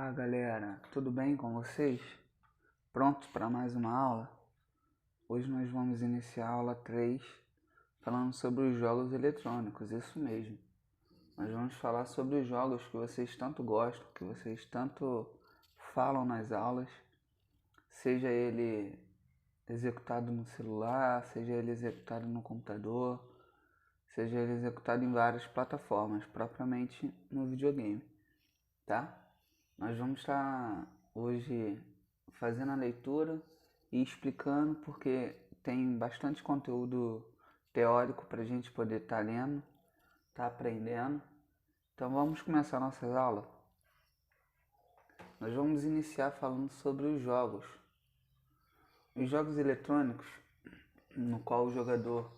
Olá galera, tudo bem com vocês? Prontos para mais uma aula? Hoje nós vamos iniciar a aula 3 falando sobre os jogos eletrônicos, isso mesmo. Nós vamos falar sobre os jogos que vocês tanto gostam, que vocês tanto falam nas aulas, seja ele executado no celular, seja ele executado no computador, seja ele executado em várias plataformas, propriamente no videogame, tá? Nós vamos estar hoje fazendo a leitura e explicando, porque tem bastante conteúdo teórico para a gente poder estar lendo, estar aprendendo. Então vamos começar a nossa aula. Nós vamos iniciar falando sobre os jogos. Os jogos eletrônicos, no qual o jogador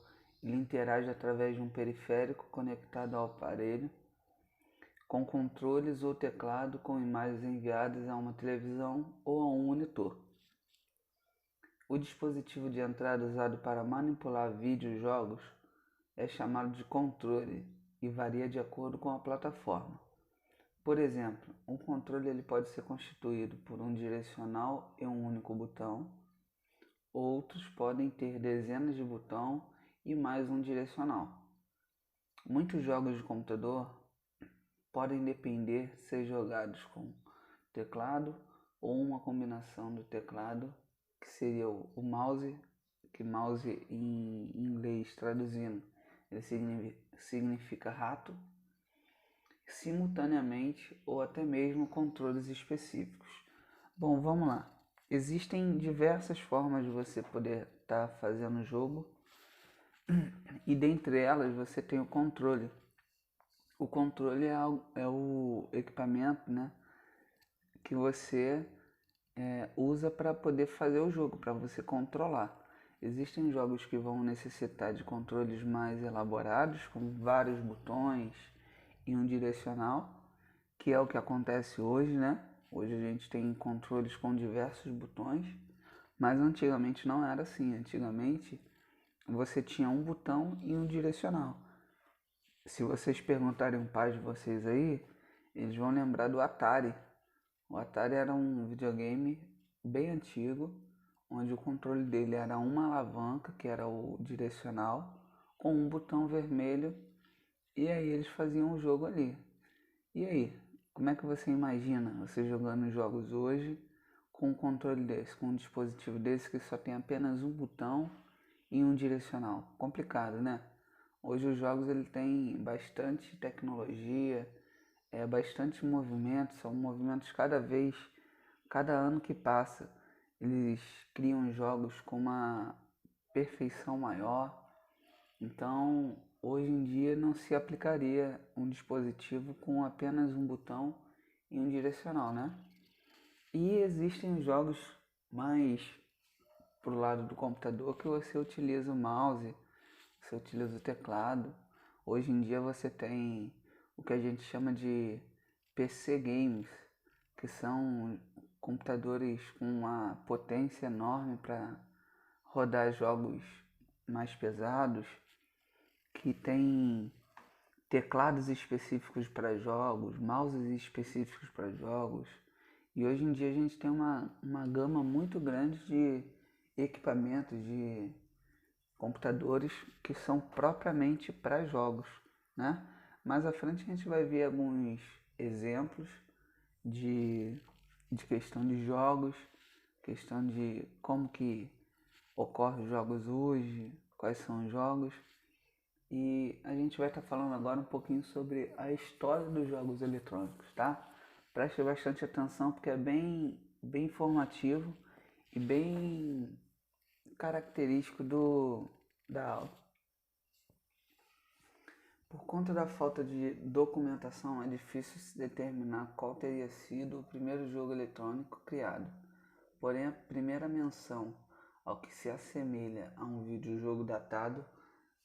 ele interage através de um periférico conectado ao aparelho, com controles ou teclado com imagens enviadas a uma televisão ou a um monitor. O dispositivo de entrada usado para manipular videojogos é chamado de controle e varia de acordo com a plataforma. Por exemplo, um controle ele pode ser constituído por um direcional e um único botão. Outros podem ter dezenas de botões e mais um direcional. Muitos jogos de computador podem depender de ser jogados com teclado ou uma combinação do teclado, que seria o mouse, que mouse em inglês traduzindo, ele significa rato, simultaneamente ou até mesmo controles específicos. Bom, vamos lá. Existem diversas formas de você poder estar fazendo o jogo e dentre elas você tem o controle. O controle é o equipamento, né, que você usa para poder fazer o jogo, para você controlar. Existem jogos que vão necessitar de controles mais elaborados, com vários botões e um direcional, que é o que acontece hoje, né? Hoje a gente tem controles com diversos botões, mas antigamente não era assim. Antigamente você tinha um botão e um direcional. Se vocês perguntarem um pai de vocês aí, eles vão lembrar do Atari. O Atari era um videogame bem antigo, onde o controle dele era uma alavanca, que era o direcional, com um botão vermelho, e aí eles faziam o jogo ali. E aí, como é que você imagina você jogando jogos hoje com um controle desse, com um dispositivo desse que só tem apenas um botão e um direcional? Complicado, né? Hoje os jogos ele tem bastante tecnologia, bastante movimento, são movimentos cada ano que passa, eles criam jogos com uma perfeição maior. Então, hoje em dia não se aplicaria um dispositivo com apenas um botão e um direcional, né? E existem jogos mais pro lado do computador que você utiliza o mouse, você utiliza o teclado. Hoje em dia você tem o que a gente chama de PC games, que são computadores com uma potência enorme para rodar jogos mais pesados, que tem teclados específicos para jogos, mouses específicos para jogos. E hoje em dia a gente tem uma gama muito grande de equipamentos, de computadores que são propriamente para jogos, né? Mais à frente a gente vai ver alguns exemplos de questão de jogos, questão de como que ocorrem os jogos hoje, quais são os jogos. E a gente vai estar falando agora um pouquinho sobre a história dos jogos eletrônicos, tá? Preste bastante atenção porque é bem informativo e bem característico da aula. Por conta da falta de documentação, é difícil se determinar qual teria sido o primeiro jogo eletrônico criado. Porém, a primeira menção ao que se assemelha a um videojogo datado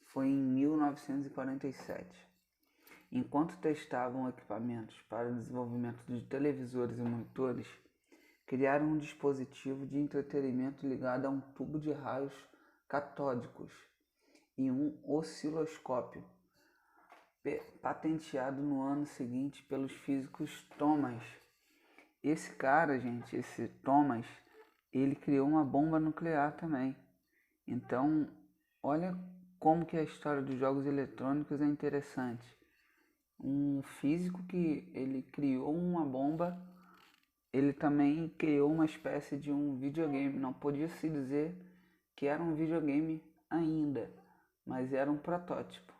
foi em 1947. Enquanto testavam equipamentos para o desenvolvimento de televisores e monitores, criaram um dispositivo de entretenimento ligado a um tubo de raios catódicos e um osciloscópio, patenteado no ano seguinte pelos físicos Thomas esse cara, gente, esse Thomas, ele criou uma bomba nuclear também. Então, olha como que a história dos jogos eletrônicos é interessante. Um físico que ele criou uma bomba, ele também criou uma espécie de um videogame. Não podia se dizer que era um videogame ainda, mas era um protótipo.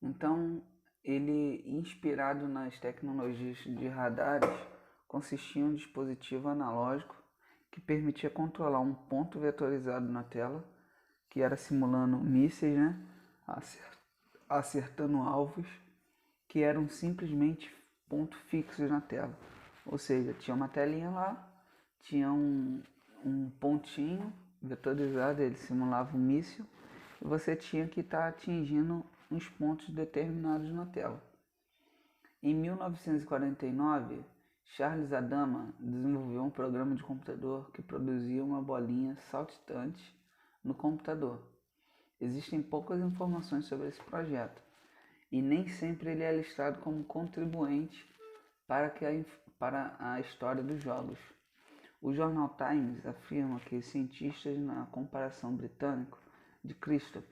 Então, ele, inspirado nas tecnologias de radares, consistia em um dispositivo analógico que permitia controlar um ponto vetorizado na tela, que era simulando mísseis, né? Acertando alvos que eram simplesmente pontos fixos na tela. Ou seja, tinha uma telinha lá, tinha um pontinho vetorizado, ele simulava um míssil, e você tinha que estar atingindo uns pontos determinados na tela. Em 1949, Charles Adama desenvolveu um programa de computador que produzia uma bolinha saltitante no computador. Existem poucas informações sobre esse projeto e nem sempre ele é listado como contribuinte para a história dos jogos. O jornal Times afirma que cientistas na comparação britânico de Christoph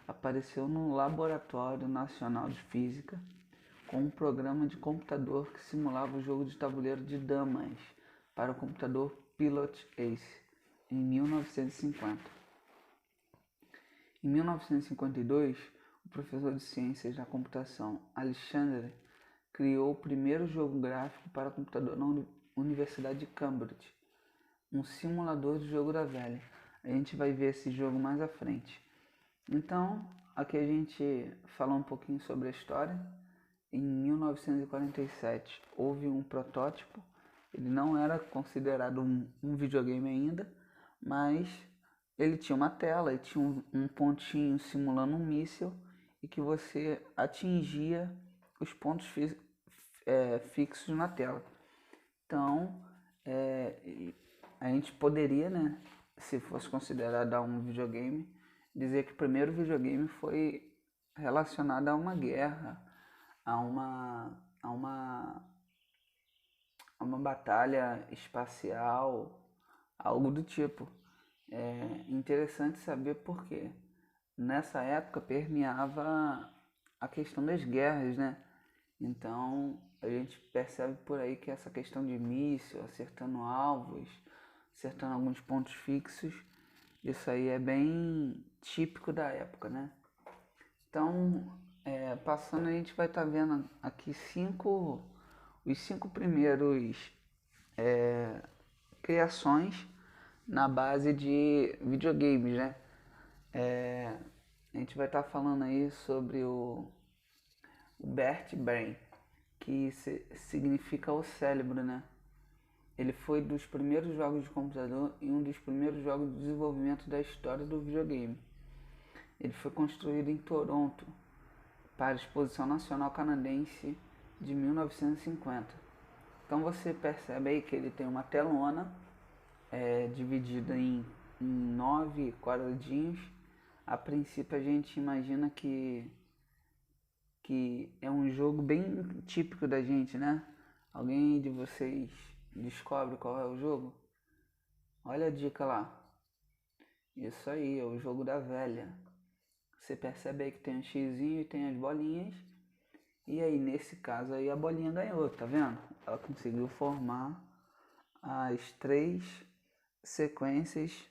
apareceu no Laboratório Nacional de Física com um programa de computador que simulava o jogo de tabuleiro de damas para o computador Pilot Ace em 1950. Em 1952, o professor de ciências da computação Alexandre criou o primeiro jogo gráfico para computador na Universidade de Cambridge, um simulador de jogo da velha. A gente vai ver esse jogo mais à frente. Então, aqui a gente falou um pouquinho sobre a história. Em 1947 houve um protótipo, ele não era considerado um videogame ainda, mas ele tinha uma tela e tinha um pontinho simulando um míssil e que você atingia os pontos fixos na tela. Então, a gente poderia, né, se fosse considerado um videogame, dizer que o primeiro videogame foi relacionado a uma guerra, a uma batalha espacial, algo do tipo. É interessante saber por quê. Nessa época permeava a questão das guerras, né? Então a gente percebe por aí que essa questão de míssil, acertando alvos, acertando alguns pontos fixos, isso aí é bem típico da época, né? Então, passando a gente vai estar vendo aqui os cinco primeiros criações na base de videogames, né? A gente vai estar falando aí sobre o Bert Brain, que significa o cérebro, né? Ele foi dos primeiros jogos de computador e um dos primeiros jogos de desenvolvimento da história do videogame. Ele foi construído em Toronto para a Exposição Nacional Canadense de 1950. Então você percebe aí que ele tem uma telona dividida em 9 quadradinhos. A princípio a gente imagina que é um jogo bem típico da gente, né? Alguém de vocês descobre qual é o jogo? Olha a dica lá. Isso aí, é o jogo da velha. Você percebe aí que tem um xizinho e tem as bolinhas. E aí, nesse caso aí, a bolinha ganhou, tá vendo? Ela conseguiu formar as 3 sequências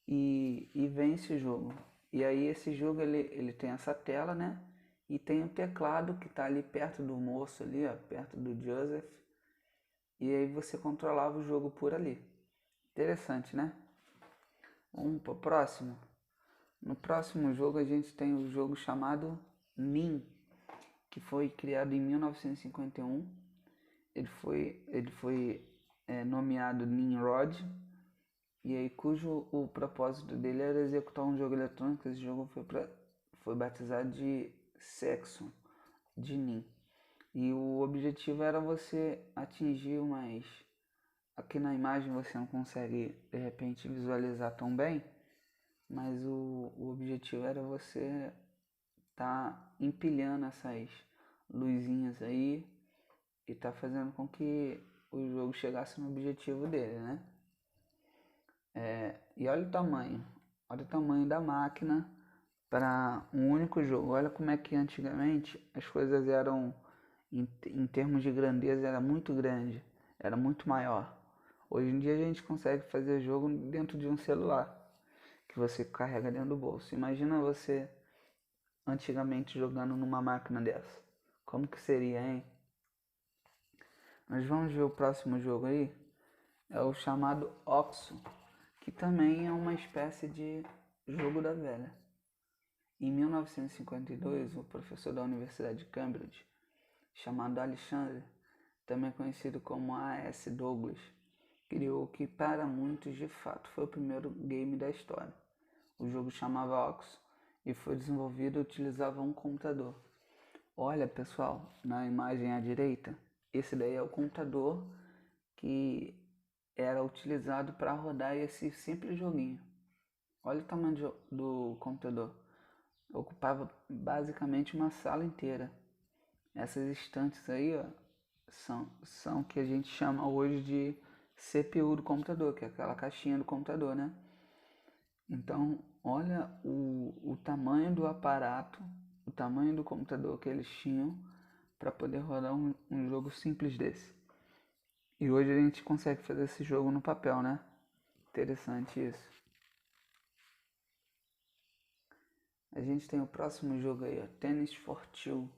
e vence o jogo. E aí esse jogo ele tem essa tela, né? E tem o teclado que tá ali perto do moço ali, ó, perto do Joseph. E aí você controlava o jogo por ali. Interessante, né? Vamos pro próximo. No próximo jogo a gente tem o jogo chamado Nin, que foi criado em 1951. Ele foi nomeado Nimrod, e aí cujo o propósito dele era executar um jogo eletrônico. Esse jogo foi batizado de Sexo, de Nin. E o objetivo era você atingir umas... Aqui na imagem você não consegue de repente visualizar tão bem, mas o objetivo era você tá empilhando essas luzinhas aí e tá fazendo com que o jogo chegasse no objetivo dele, né? E olha o tamanho da máquina para um único jogo. Olha como é que antigamente as coisas eram, em termos de grandeza, era muito grande, era muito maior. Hoje em dia a gente consegue fazer jogo dentro de um celular, que você carrega dentro do bolso. Imagina você antigamente jogando numa máquina dessa. Como que seria, hein? Nós vamos ver o próximo jogo aí. É o chamado Oxo, que também é uma espécie de jogo da velha. Em 1952, o professor da Universidade de Cambridge, chamado Alexandre, também conhecido como A.S. Douglas, criou o que para muitos de fato foi o primeiro game da história. O jogo chamava Oxo e foi desenvolvido e utilizava um computador. Olha, pessoal, na imagem à direita, esse daí é o computador que era utilizado para rodar esse simples joguinho. Olha o tamanho do computador. Ocupava basicamente uma sala inteira. Essas estantes aí, ó, são que a gente chama hoje de CPU do computador, que é aquela caixinha do computador, né? Então, olha o tamanho do aparato, o tamanho do computador que eles tinham para poder rodar um jogo simples desse. E hoje a gente consegue fazer esse jogo no papel, né? Interessante isso. A gente tem o próximo jogo aí, ó, Tennis for Two,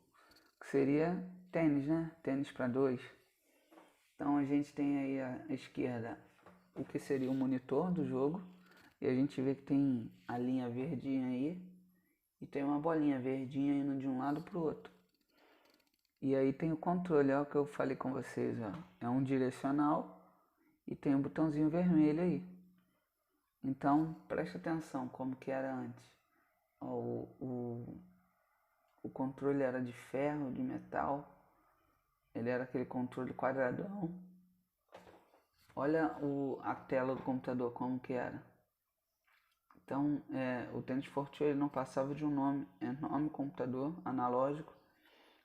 que seria tênis, né? Tênis para dois. Então a gente tem aí à esquerda o que seria o monitor do jogo. E a gente vê que tem a linha verdinha aí e tem uma bolinha verdinha indo de um lado para o outro. E aí tem o controle, ó, que eu falei com vocês, ó. É um direcional e tem um botãozinho vermelho aí. Então preste atenção como que era antes. Ó, o controle era de ferro, de metal. Ele era aquele controle quadradão. Olha a tela do computador como que era. Então, o Tennis Forte ele não passava de um enorme computador analógico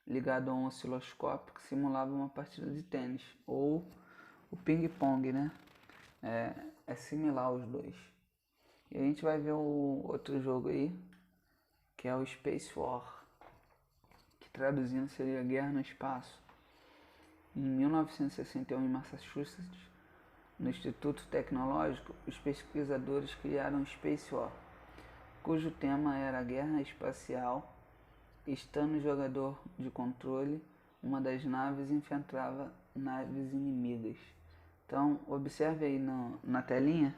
ligado a um osciloscópio que simulava uma partida de tênis, ou o ping-pong, né? É similar aos dois. E a gente vai ver o outro jogo aí, que é o Space War, que traduzindo seria Guerra no Espaço. Em 1961, em Massachusetts, no Instituto Tecnológico, os pesquisadores criaram o Space War, cujo tema era a guerra espacial. Estando o jogador de controle, uma das naves enfrentava naves inimigas. Então, observe aí na telinha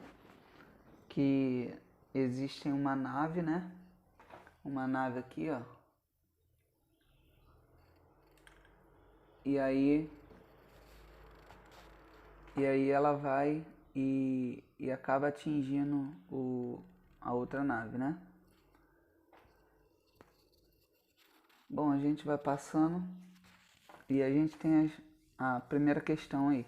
que existe uma nave, né? Uma nave aqui, ó. E aí ela vai e acaba atingindo a outra nave, né? Bom, a gente vai passando e a gente tem a primeira questão aí.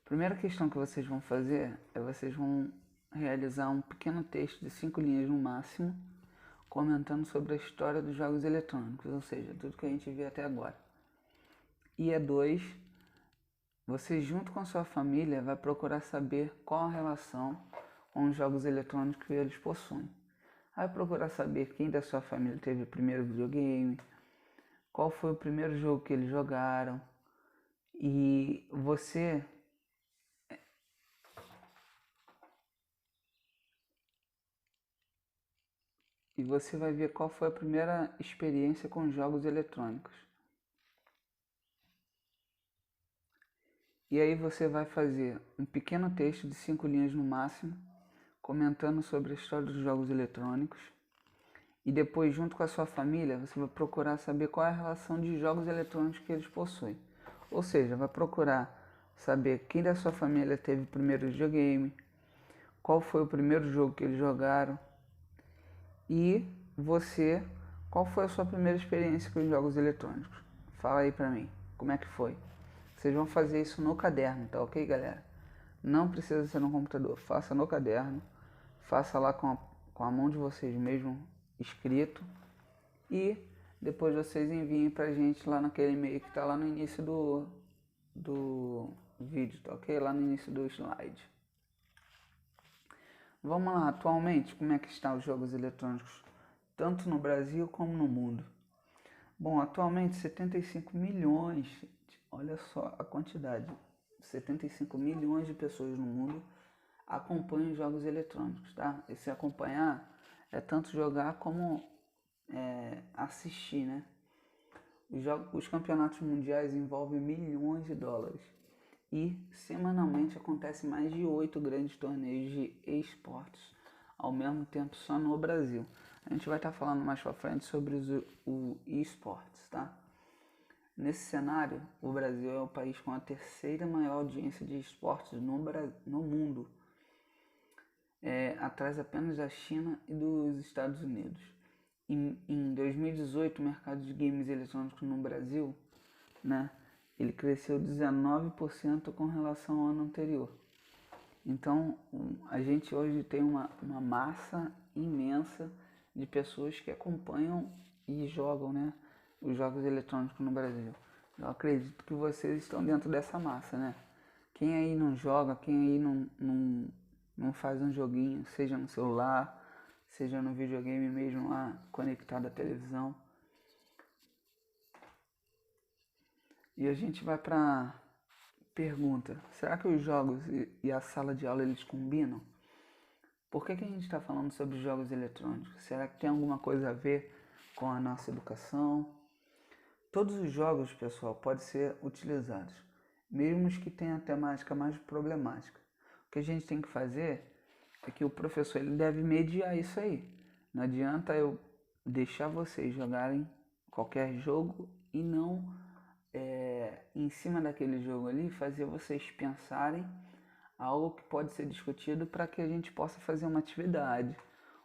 A primeira questão que vocês vão fazer é vocês vão realizar um pequeno texto de 5 linhas no máximo, comentando sobre a história dos jogos eletrônicos, ou seja, tudo que a gente viu até agora. E 2, você junto com a sua família vai procurar saber qual a relação com os jogos eletrônicos que eles possuem. Vai procurar saber quem da sua família teve o primeiro videogame, qual foi o primeiro jogo que eles jogaram, e você vai ver qual foi a primeira experiência com jogos eletrônicos. E aí você vai fazer um pequeno texto de 5 linhas no máximo, comentando sobre a história dos jogos eletrônicos. E depois, junto com a sua família, você vai procurar saber qual é a relação de jogos eletrônicos que eles possuem. Ou seja, vai procurar saber quem da sua família teve o primeiro videogame, qual foi o primeiro jogo que eles jogaram e você, qual foi a sua primeira experiência com os jogos eletrônicos. Fala aí pra mim, como é que foi? Vocês vão fazer isso no caderno, tá ok, galera? Não precisa ser no computador, faça no caderno, faça lá com a mão de vocês mesmo, escrito, e depois vocês enviem pra gente lá naquele e-mail que tá lá no início do vídeo, tá ok? Lá no início do slide. Vamos lá, atualmente, como é que estão os jogos eletrônicos, tanto no Brasil como no mundo? Bom, atualmente 75 milhões, gente, olha só a quantidade, 75 milhões de pessoas no mundo acompanham jogos eletrônicos, tá? Esse acompanhar é tanto jogar como assistir, né? Os campeonatos mundiais envolvem milhões de dólares e semanalmente acontecem mais de 8 grandes torneios de esportes ao mesmo tempo só no Brasil. A gente vai estar falando mais pra frente sobre o esportes, tá? Nesse cenário, o Brasil é o país com a terceira maior audiência de esportes no mundo, atrás apenas da China e dos Estados Unidos. Em 2018, o mercado de games eletrônicos no Brasil, né, ele cresceu 19% com relação ao ano anterior. Então, a gente hoje tem uma massa imensa de pessoas que acompanham e jogam, né, os jogos eletrônicos no Brasil. Eu acredito que vocês estão dentro dessa massa, né? Quem aí não joga, quem aí não faz um joguinho, seja no celular, seja no videogame mesmo lá conectado à televisão. E a gente vai para pergunta: será que os jogos e a sala de aula eles combinam? Por que a gente está falando sobre jogos eletrônicos? Será que tem alguma coisa a ver com a nossa educação? Todos os jogos, pessoal, podem ser utilizados, mesmo os que tenham a temática mais problemática. O que a gente tem que fazer é que o professor ele deve mediar isso aí. Não adianta eu deixar vocês jogarem qualquer jogo e não em cima daquele jogo ali fazer vocês pensarem algo que pode ser discutido para que a gente possa fazer uma atividade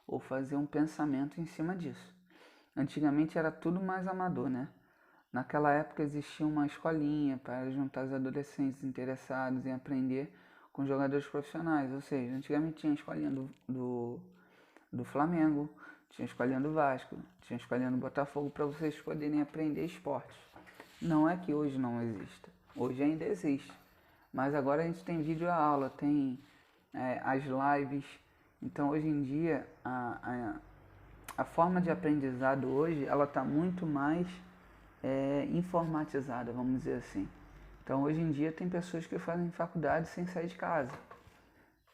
ou fazer um pensamento em cima disso. Antigamente era tudo mais amador, né? Naquela época existia uma escolinha para juntar os adolescentes interessados em aprender com jogadores profissionais, ou seja, antigamente tinha a escolinha do Flamengo, tinha a escolinha do Vasco, tinha a escolinha do Botafogo para vocês poderem aprender esportes. Não é que hoje não exista, hoje ainda existe, mas agora a gente tem vídeo aula, tem as lives, então hoje em dia a forma de aprendizado hoje ela está muito mais informatizada, vamos dizer assim. Então hoje em dia tem pessoas que fazem faculdade sem sair de casa.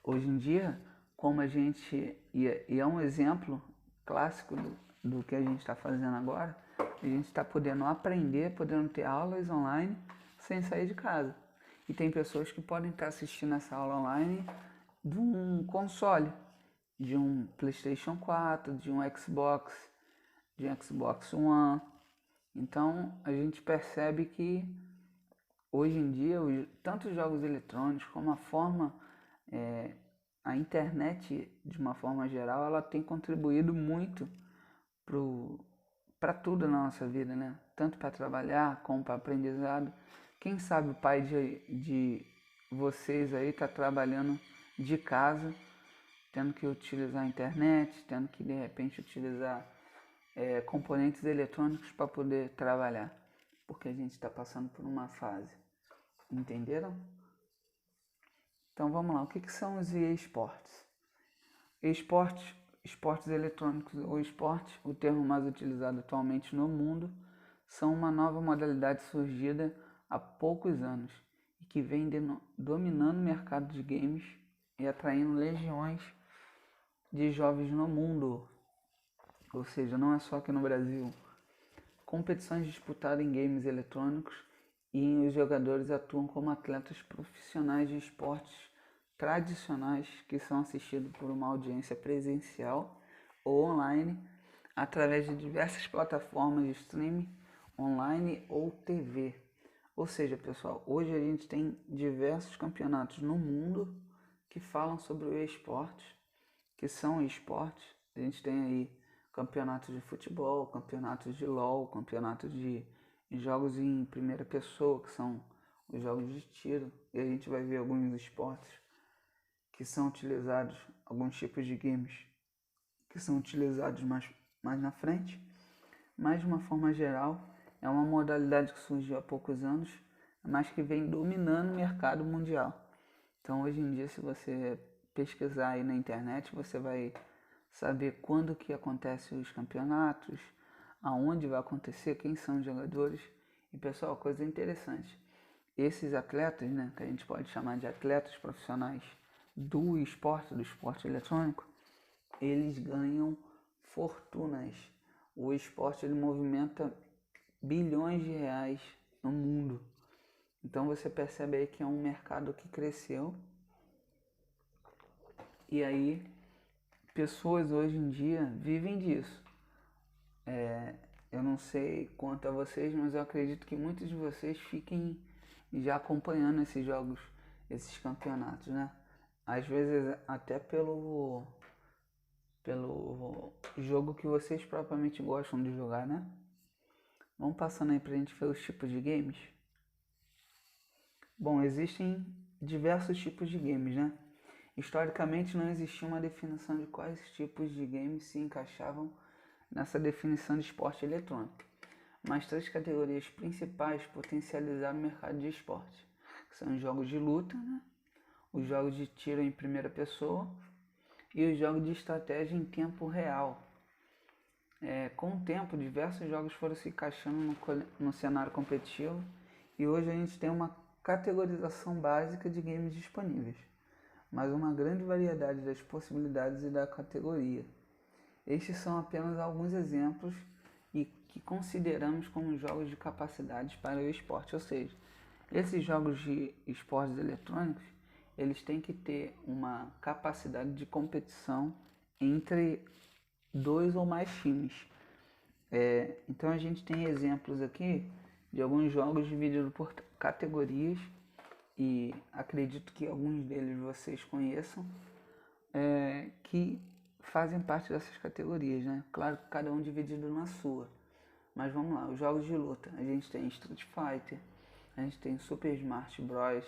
Hoje em dia, como a gente, e é um exemplo clássico do que a gente está fazendo agora, a gente está podendo aprender, podendo ter aulas online sem sair de casa. E tem pessoas que podem estar assistindo essa aula online de um console, de um PlayStation 4, de um Xbox One. Então a gente percebe que hoje em dia tanto os jogos eletrônicos como a internet de uma forma geral, ela tem contribuído muito para tudo na nossa vida, né? Tanto para trabalhar como para aprendizado. Quem sabe o pai de vocês aí está trabalhando de casa, tendo que utilizar a internet, tendo que de repente utilizar componentes eletrônicos para poder trabalhar, porque a gente está passando por uma fase. Entenderam? Então vamos lá, o que são os esportes? Esportes eletrônicos ou esporte, o termo mais utilizado atualmente no mundo, são uma nova modalidade surgida há poucos anos e que vem dominando o mercado de games e atraindo legiões de jovens no mundo. Ou seja, não é só aqui no Brasil. Competições disputadas em games eletrônicos e os jogadores atuam como atletas profissionais de esportes tradicionais que são assistidos por uma audiência presencial ou online através de diversas plataformas de streaming online ou TV. Ou seja, pessoal, hoje a gente tem diversos campeonatos no mundo que falam sobre o esporte, que são esportes. A gente tem aí campeonatos de futebol, campeonatos de LOL, campeonatos de jogos em primeira pessoa, que são os jogos de tiro. E a gente vai ver alguns esportes que são utilizados, alguns tipos de games que são utilizados mais na frente. Mas de uma forma geral, é uma modalidade que surgiu há poucos anos, mas que vem dominando o mercado mundial. Então hoje em dia, se você pesquisar aí na internet, você vai saber quando que acontecem os campeonatos, aonde vai acontecer, quem são os jogadores. E pessoal, coisa interessante, esses atletas, né, que a gente pode chamar de atletas profissionais do esporte eletrônico, eles ganham fortunas. O esporte ele movimenta bilhões de reais no mundo. Então você percebe aí que é um mercado que cresceu. E aí pessoas hoje em dia vivem disso. Eu não sei quanto a vocês, mas eu acredito que muitos de vocês fiquem já acompanhando esses jogos, esses campeonatos, né? Às vezes até pelo jogo que vocês propriamente gostam de jogar, né? Vamos passando aí pra gente ver os tipos de games. Bom, existem diversos tipos de games, né? Historicamente não existia uma definição de quais tipos de games se encaixavam nessa definição de esporte eletrônico, mas três categorias principais potencializaram o mercado de esporte, que são os jogos de luta, né? Os jogos de tiro em primeira pessoa e os jogos de estratégia em tempo real. Com o tempo, diversos jogos foram se encaixando no cenário competitivo e hoje a gente tem uma categorização básica de games disponíveis, mas uma grande variedade das possibilidades e da categoria. Estes são apenas alguns exemplos e que consideramos como jogos de capacidades para o esporte, ou seja, esses jogos de esportes eletrônicos, eles têm que ter uma capacidade de competição entre dois ou mais times. Então a gente tem exemplos aqui de alguns jogos divididos por categorias e acredito que alguns deles vocês conheçam, que fazem parte dessas categorias, né? Claro que cada um dividido na sua. Mas vamos lá, os jogos de luta. A gente tem Street Fighter, a gente tem Super Smash Bros,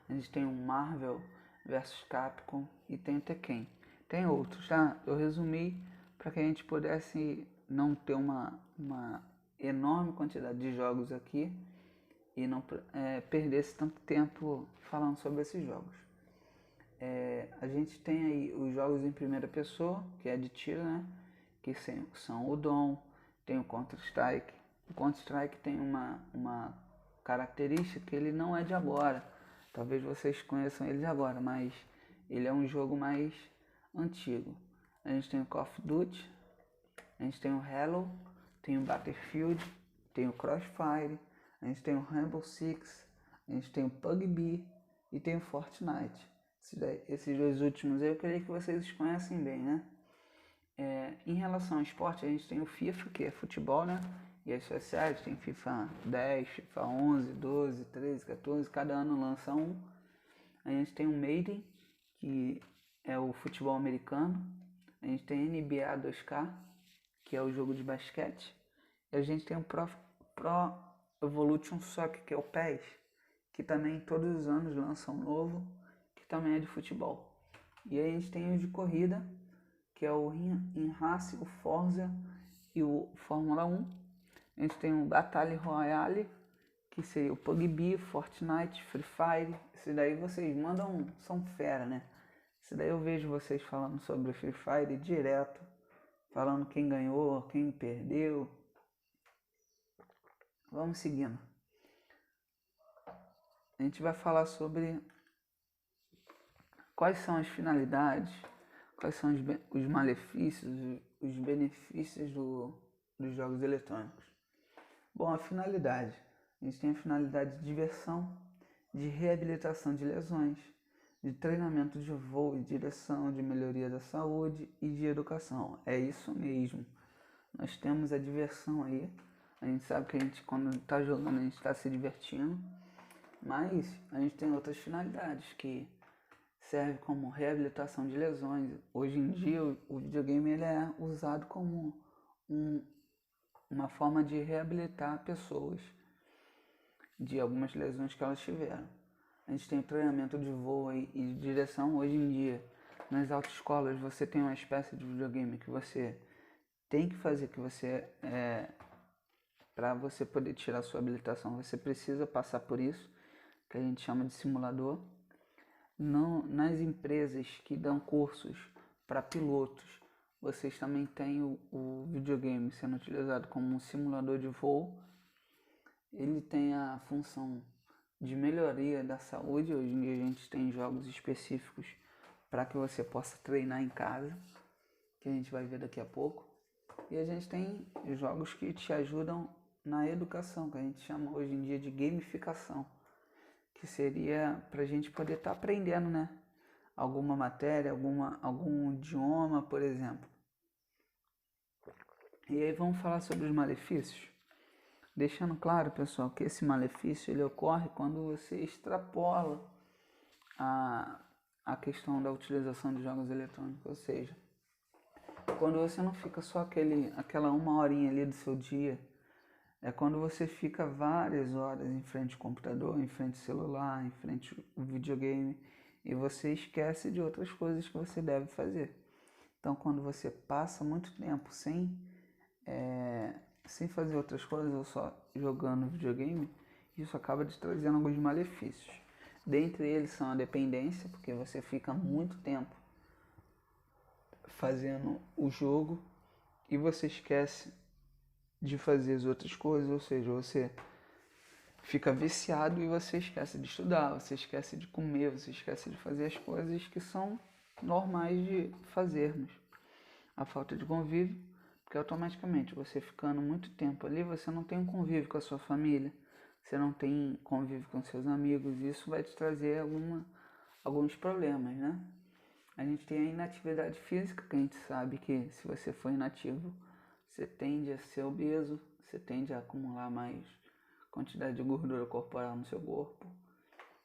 a gente tem o Marvel vs Capcom e tem o Tekken. Tem outros, tá? Eu resumi para que a gente pudesse não ter uma enorme quantidade de jogos aqui e não perdesse tanto tempo falando sobre esses jogos. A gente tem aí os jogos em primeira pessoa, que é de tiro, né? Que são o Dom, tem o Counter-Strike. O Counter-Strike tem uma característica que ele não é de agora. Talvez vocês conheçam ele de agora, mas ele é um jogo mais antigo. A gente tem o Call of Duty, a gente tem o Halo, tem o Battlefield, tem o Crossfire, a gente tem o Rainbow Six, a gente tem o PUBG e tem o Fortnite. Esses dois últimos aí eu creio que vocês conhecem bem, né? Em relação ao esporte, a gente tem o FIFA, que é futebol, né? E as suas séries, tem FIFA 10, FIFA 11, 12, 13, 14, cada ano lança um. A gente tem o Madden, que é o futebol americano. A gente tem NBA 2K, que é o jogo de basquete. E a gente tem o Pro Evolution Soccer, que é o PES, que também todos os anos lança um novo, que também é de futebol. E aí a gente tem os de corrida, que é o Enrace, o Forza e o Fórmula 1. A gente tem o Battle Royale, que seria o PUBG, Fortnite, Free Fire. Esse daí vocês mandam, são fera, né? Esse daí eu vejo vocês falando sobre o Free Fire direto, falando quem ganhou, quem perdeu. Vamos seguindo. A gente vai falar sobre quais são as finalidades, quais são os malefícios, os benefícios dos jogos eletrônicos. Bom, a finalidade. A gente tem a finalidade de diversão, de reabilitação de lesões, de treinamento de voo e direção, de melhoria da saúde e de educação. É isso mesmo. Nós temos a diversão aí. A gente sabe que a gente, quando está jogando, a gente está se divertindo. Mas a gente tem outras finalidades que servem como reabilitação de lesões. Hoje em dia o videogame ele é usado como uma forma de reabilitar pessoas de algumas lesões que elas tiveram. A gente tem treinamento de voo e de direção. Hoje em dia, nas autoescolas, você tem uma espécie de videogame que você tem que fazer, que para você poder tirar sua habilitação, você precisa passar por isso. que a gente chama de simulador. Nas empresas que dão cursos para pilotos, vocês também têm o videogame sendo utilizado como um simulador de voo. Ele tem a função de melhoria da saúde. Hoje em dia a gente tem jogos específicos para que você possa treinar em casa, que a gente vai ver daqui a pouco. E a gente tem jogos que te ajudam na educação, que a gente chama hoje em dia de gamificação, que seria para a gente poder estar aprendendo, né? Alguma matéria, algum idioma, por exemplo. E aí vamos falar sobre os malefícios. Deixando claro, pessoal, que esse malefício ele ocorre quando você extrapola a questão da utilização de jogos eletrônicos, ou seja, quando você não fica só aquela uma horinha ali do seu dia, é quando você fica várias horas em frente ao computador, em frente ao celular, em frente ao videogame, e você esquece de outras coisas que você deve fazer. Então, quando você passa muito tempo sem fazer outras coisas ou só jogando videogame, isso acaba te trazendo alguns malefícios. Dentre eles são a dependência, porque você fica muito tempo fazendo o jogo e você esquece de fazer as outras coisas, ou seja, você fica viciado e você esquece de estudar, você esquece de comer, você esquece de fazer as coisas que são normais de fazermos. A falta de convívio, porque automaticamente você ficando muito tempo ali, você não tem um convívio com a sua família, você não tem convívio com seus amigos, e isso vai te trazer alguns problemas, né? A gente tem a inatividade física, que a gente sabe que se você for inativo, você tende a ser obeso, você tende a acumular mais quantidade de gordura corporal no seu corpo.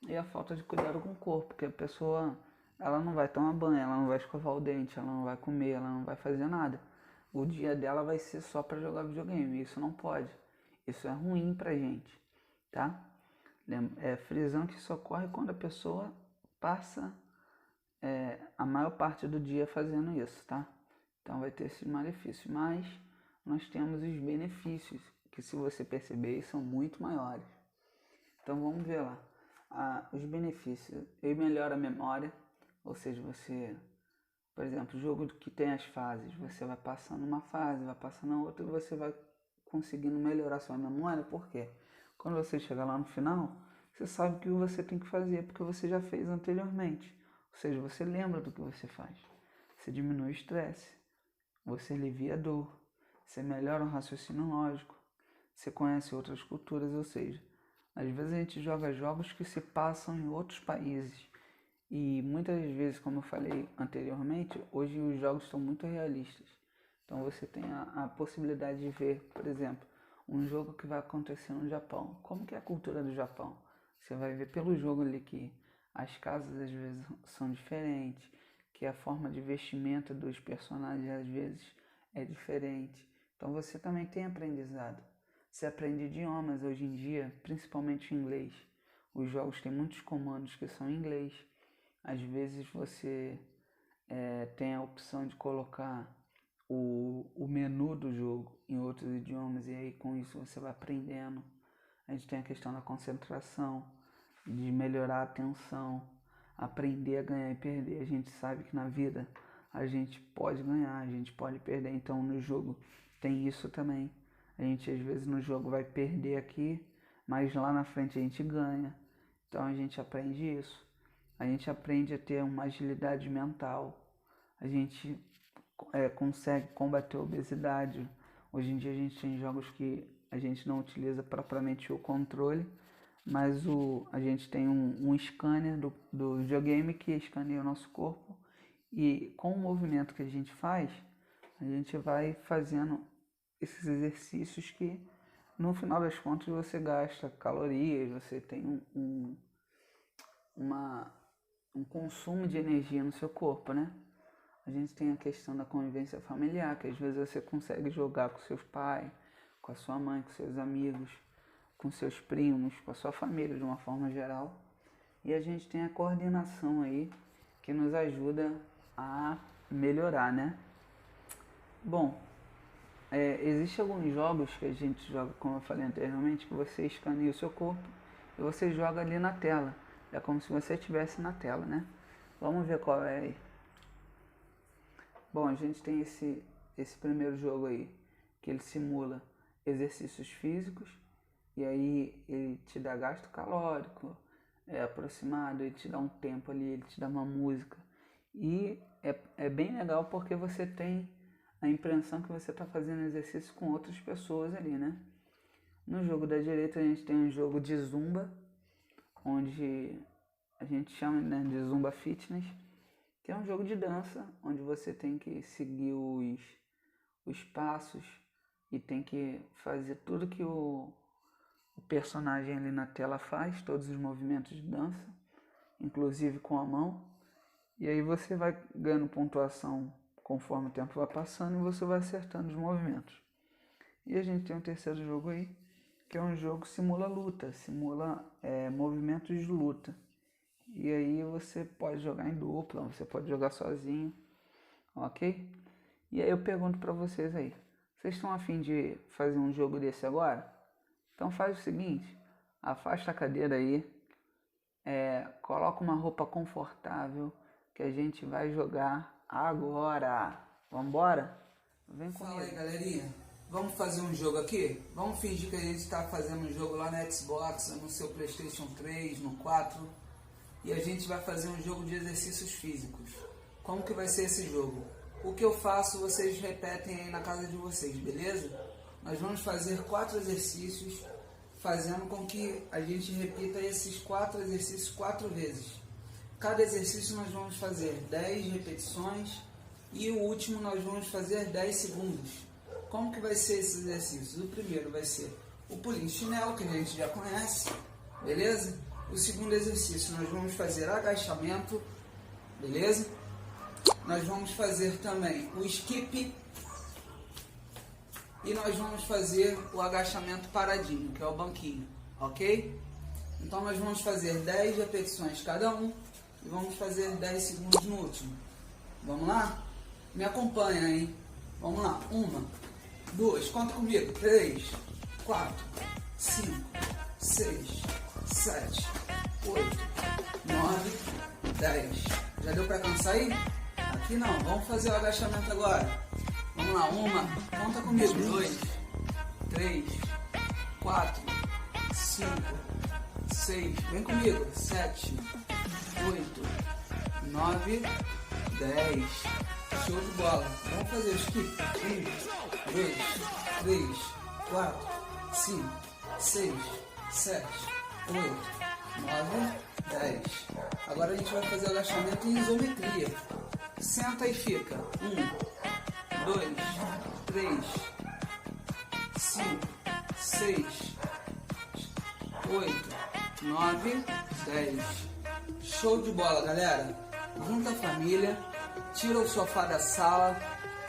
E a falta de cuidado com o corpo, porque a pessoa ela não vai tomar banho, ela não vai escovar o dente, ela não vai comer, ela não vai fazer nada. O dia dela vai ser só para jogar videogame, isso não pode. Isso é ruim pra gente, tá? Frisando que isso ocorre quando a pessoa passa a maior parte do dia fazendo isso, tá? Então vai ter esse malefício, mas nós temos os benefícios, que se você perceber são muito maiores. Então vamos ver lá. Os benefícios, ele melhora a memória, ou seja, você, por exemplo, o jogo que tem as fases, você vai passando uma fase, vai passando a outra e você vai conseguindo melhorar sua memória, por quê? Quando você chegar lá no final, você sabe o que você tem que fazer, porque você já fez anteriormente, ou seja, você lembra do que você faz, você diminui o estresse, você alivia a dor, você melhora o raciocínio lógico, você conhece outras culturas, ou seja, às vezes a gente joga jogos que se passam em outros países e muitas vezes, como eu falei anteriormente, hoje os jogos estão muito realistas. Então você tem a possibilidade de ver, por exemplo, um jogo que vai acontecer no Japão. Como que é a cultura do Japão? Você vai ver pelo jogo ali que as casas às vezes são diferentes, que a forma de vestimenta dos personagens às vezes é diferente. Então você também tem aprendizado. Você aprende idiomas hoje em dia, principalmente inglês. Os jogos têm muitos comandos que são em inglês. Às vezes você tem a opção de colocar o menu do jogo em outros idiomas e aí com isso você vai aprendendo. A gente tem a questão da concentração, de melhorar a atenção, aprender a ganhar e perder. A gente sabe que na vida a gente pode ganhar, a gente pode perder, então no jogo tem isso também. A gente às vezes no jogo vai perder aqui, mas lá na frente a gente ganha. Então a gente aprende isso. A gente aprende a ter uma agilidade mental. A gente consegue combater a obesidade. Hoje em dia a gente tem jogos que a gente não utiliza propriamente o controle, mas a gente tem um scanner do videogame que escaneia o nosso corpo e com o movimento que a gente faz, a gente vai fazendo esses exercícios que no final das contas você gasta calorias, você tem um consumo de energia no seu corpo, né? A gente tem a questão da convivência familiar, que às vezes você consegue jogar com seus pais, com a sua mãe, com seus amigos, com seus primos, com a sua família de uma forma geral. E a gente tem a coordenação aí, que nos ajuda a melhorar, né? Bom, existem alguns jogos que a gente joga, como eu falei anteriormente, que você escaneia o seu corpo e você joga ali na tela. É como se você estivesse na tela, né? Vamos ver qual é aí. Bom, a gente tem esse primeiro jogo aí, que ele simula exercícios físicos, e aí ele te dá gasto calórico, aproximado, ele te dá um tempo ali, ele te dá uma música. E é bem legal porque você tem a impressão que você está fazendo exercício com outras pessoas ali, né? No jogo da direita a gente tem um jogo de zumba, onde a gente chama, né, de zumba fitness, que é um jogo de dança, onde você tem que seguir os passos e tem que fazer tudo que o personagem ali na tela faz, todos os movimentos de dança, inclusive com a mão. E aí você vai ganhando pontuação conforme o tempo vai passando e você vai acertando os movimentos. E a gente tem um terceiro jogo aí, que é um jogo que simula luta, simula movimentos de luta. E aí você pode jogar em dupla, você pode jogar sozinho, ok? E aí eu pergunto pra vocês aí, vocês estão a fim de fazer um jogo desse agora? Então faz o seguinte, afasta a cadeira aí, coloca uma roupa confortável, que a gente vai jogar agora. Vambora? Vem comigo. Fala aí, galerinha. Vamos fazer um jogo aqui? Vamos fingir que a gente está fazendo um jogo lá no Xbox, no seu PlayStation 3, no 4. E a gente vai fazer um jogo de exercícios físicos. Como que vai ser esse jogo? O que eu faço, vocês repetem aí na casa de vocês, beleza? Nós vamos fazer 4 exercícios, fazendo com que a gente repita esses 4 exercícios 4 vezes. Cada exercício nós vamos fazer 10 repetições e o último nós vamos fazer 10 segundos. Como que vai ser esses exercícios? O primeiro vai ser o pulinho chinelo, que a gente já conhece, beleza? O segundo exercício nós vamos fazer agachamento, beleza? Nós vamos fazer também o skip e nós vamos fazer o agachamento paradinho, que é o banquinho, ok? Então nós vamos fazer 10 repetições cada um e vamos fazer 10 segundos no último. Vamos lá? Me acompanha, hein? Vamos lá. 1, 2, conta comigo. 3, 4, 5, 6, 7, 8, 9, 10. Já deu pra cansar aí? Aqui não. Vamos fazer o agachamento agora. Vamos lá. 1, conta comigo. 2, 3, 4, 5, 6, vem comigo. 7, 8, 9, 10. Show de bola. Vamos fazer o skip. 1, 2, 3, 4, 5, 6, 7, 8, 9, 10. Agora a gente vai fazer o agachamento em isometria. Senta e fica. 1, 2, 3, 5, 6, 8, 9, 10. Show de bola, galera. Junta a família, tira o sofá da sala,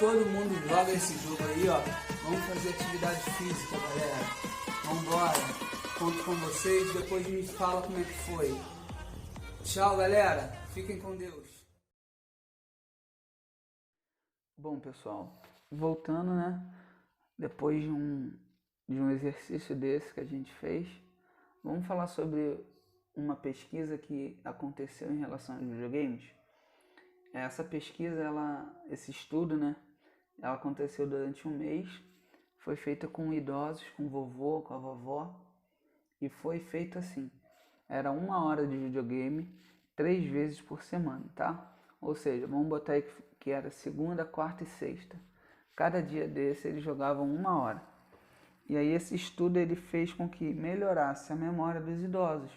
todo mundo joga esse jogo aí, ó. Vamos fazer atividade física, galera. Vambora. Conto com vocês, depois me fala como é que foi. Tchau, galera. Fiquem com Deus. Bom, pessoal, voltando, né? Depois de um exercício desse que a gente fez, vamos falar sobre uma pesquisa que aconteceu em relação aos videogames. Essa pesquisa, esse estudo, né? Ela aconteceu durante um mês, foi feita com idosos, com o vovô, com a vovó, e foi feita assim, era 1 hora de videogame 3 vezes por semana, tá? Ou seja, vamos botar aí que era segunda, quarta e sexta. Cada dia desse eles jogavam 1 hora. E aí esse estudo ele fez com que melhorasse a memória dos idosos.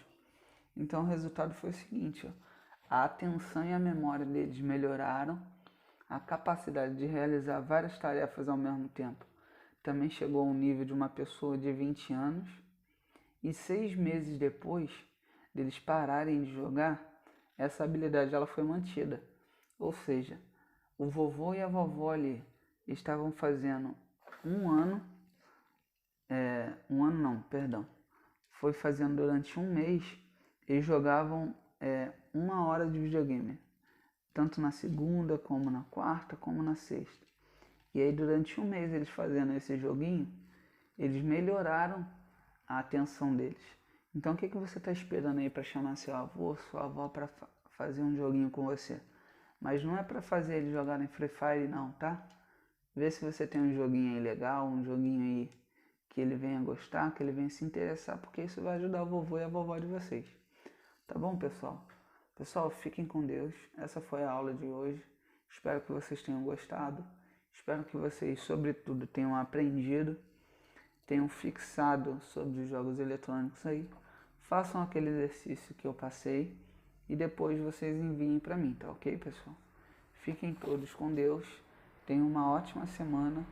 Então o resultado foi o seguinte, ó, a atenção e a memória deles melhoraram, a capacidade de realizar várias tarefas ao mesmo tempo também chegou ao nível de uma pessoa de 20 anos, e 6 meses depois deles pararem de jogar, essa habilidade ela foi mantida. Ou seja, o vovô e a vovó ali estavam fazendo 1 ano, foi fazendo durante um mês, eles jogavam 1 hora de videogame, tanto na segunda, como na quarta, como na sexta. E aí durante um mês eles fazendo esse joguinho, eles melhoraram a atenção deles. Então o que você está esperando aí para chamar seu avô, sua avó para fazer um joguinho com você? Mas não é para fazer ele jogar em Free Fire não, tá? Vê se você tem um joguinho aí legal, um joguinho aí que ele venha gostar, que ele venha se interessar, porque isso vai ajudar o vovô e a vovó de vocês. Tá bom, pessoal? Pessoal, fiquem com Deus. Essa foi a aula de hoje. Espero que vocês tenham gostado. Espero que vocês, sobretudo, tenham aprendido, tenham fixado sobre os jogos eletrônicos aí. Façam aquele exercício que eu passei e depois vocês enviem para mim, tá ok, pessoal? Fiquem todos com Deus. Tenham uma ótima semana